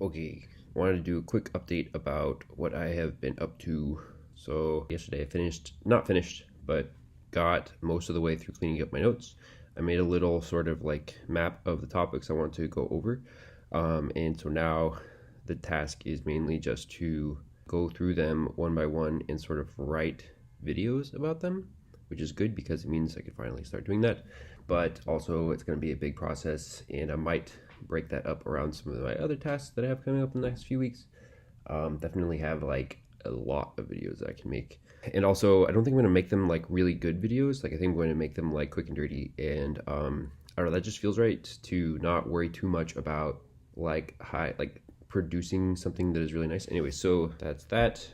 Okay, wanted to do a quick update about what I have been up to. So yesterday I not finished, but got most of the way through cleaning up my notes. I made a little sort of like map of the topics I want to go over. And so now the task is mainly just to go through them one by one and sort of write videos about them, which is good because it means I can finally start doing that. But also it's going to be a big process, and I might break that up around some of my other tasks that I have coming up in the next few weeks. Definitely have like a lot of videos that I can make. And also, I don't think I'm going to make them like really good videos. Like I think I'm going to make them like quick and dirty. And I don't know, that just feels right to not worry too much about like producing something that is really nice. Anyway, so that's that.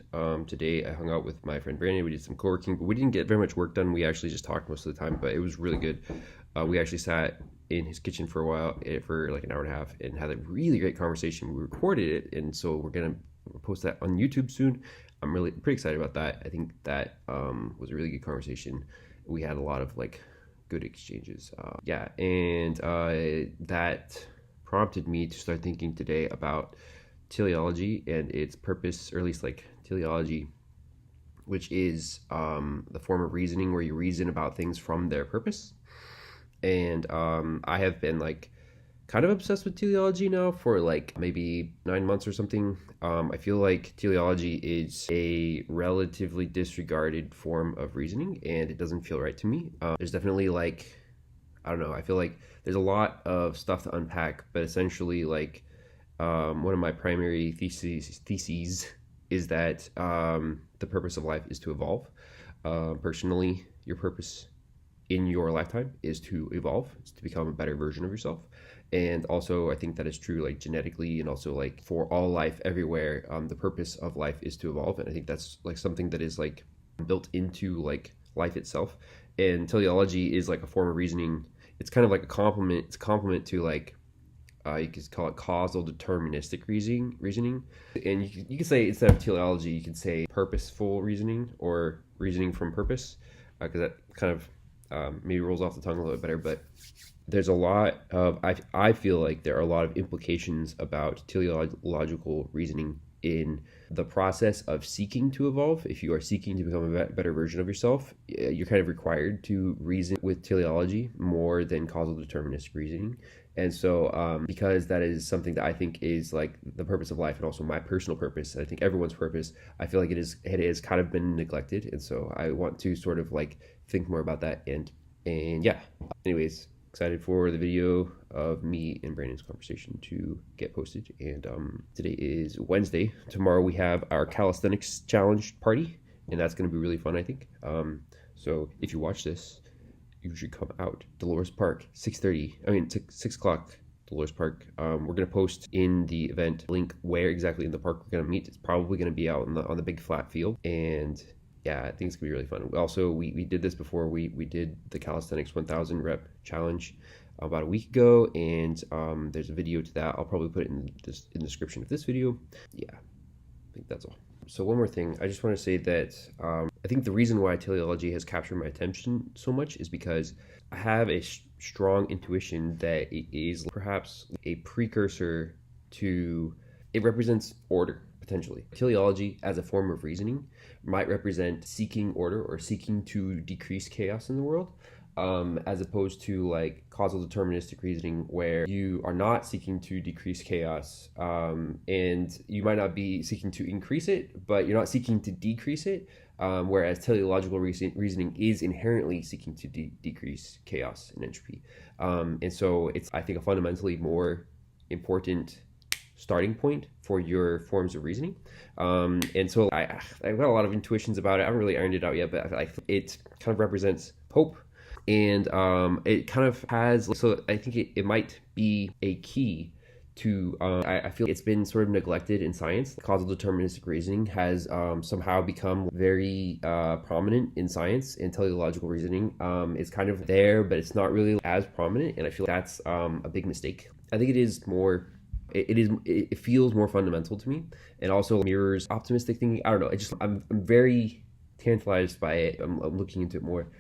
Today I hung out with my friend Brandon. We did some co-working, but we didn't get very much work done. We actually just talked most of the time, but it was really good. We actually sat in his kitchen for a while, for like an hour and a half, and had a really great conversation. We recorded it, and so we're gonna post that on YouTube soon. I'm really pretty excited about that. I think that was a really good conversation. We had a lot of like good exchanges. Yeah, and that prompted me to start thinking today about teleology and its purpose, or at least like teleology, which is the form of reasoning where you reason about things from their purpose. And I have been like kind of obsessed with teleology now for like maybe 9 months or something. I feel like teleology is a relatively disregarded form of reasoning, and it doesn't feel right to me. There's definitely like, I don't know, I feel like there's a lot of stuff to unpack, but essentially like one of my primary theses is that the purpose of life is to evolve. Personally, your purpose in your lifetime is to evolve, it's to become a better version of yourself. And also I think that is true like genetically, and also like for all life everywhere. The purpose of life is to evolve, and I think that's like something that is like built into like life itself. And teleology is like a form of reasoning. It's kind of like a complement. It's a complement to like you could call it causal deterministic reasoning. And you could say, instead of teleology, you could say purposeful reasoning, or reasoning from purpose, because that kind of maybe rolls off the tongue a little bit better. But there's a lot of, I feel like there are a lot of implications about teleological reasoning in the process of seeking to evolve. If you are seeking to become a better version of yourself, you're kind of required to reason with teleology more than causal deterministic reasoning. And so because that is something that I think is like the purpose of life, and also my personal purpose, and I think everyone's purpose, I feel like it has kind of been neglected. And so I want to sort of like think more about that. And yeah, anyways, excited for the video of me and Brandon's conversation to get posted. And today is Wednesday. Tomorrow we have our calisthenics challenge party, and that's going to be really fun, I think. So if you watch this, you should come out. Dolores Park, 6 o'clock, Dolores Park. We're going to post in the event link where exactly in the park we're going to meet. It's probably going to be out on the big flat field. And yeah, I think it's gonna be really fun. Also, we did this before. We did the calisthenics 1000 rep challenge about a week ago, and there's a video to that. I'll probably put it in the description of this video. Yeah, I think that's all. So one more thing, I just want to say that I think the reason why teleology has captured my attention so much is because I have a strong intuition that it is perhaps a precursor to, it represents order, potentially. Teleology as a form of reasoning might represent seeking order, or seeking to decrease chaos in the world, as opposed to like causal deterministic reasoning, where you are not seeking to decrease chaos, and you might not be seeking to increase it, but you're not seeking to decrease it, whereas teleological reasoning is inherently seeking to decrease chaos and entropy. And so it's, I think, a fundamentally more important starting point for your forms of reasoning. And so I've got a lot of intuitions about it. I haven't really ironed it out yet, but it kind of represents hope. And it kind of has, so I think it might be a key to, I feel it's been sort of neglected in science. Causal deterministic reasoning has somehow become very prominent in science, and teleological reasoning is kind of there, but it's not really as prominent. And I feel that's a big mistake. I think it is more, it feels more fundamental to me, and also mirrors optimistic thinking. I don't know, I'm very tantalized by it. I'm looking into it more.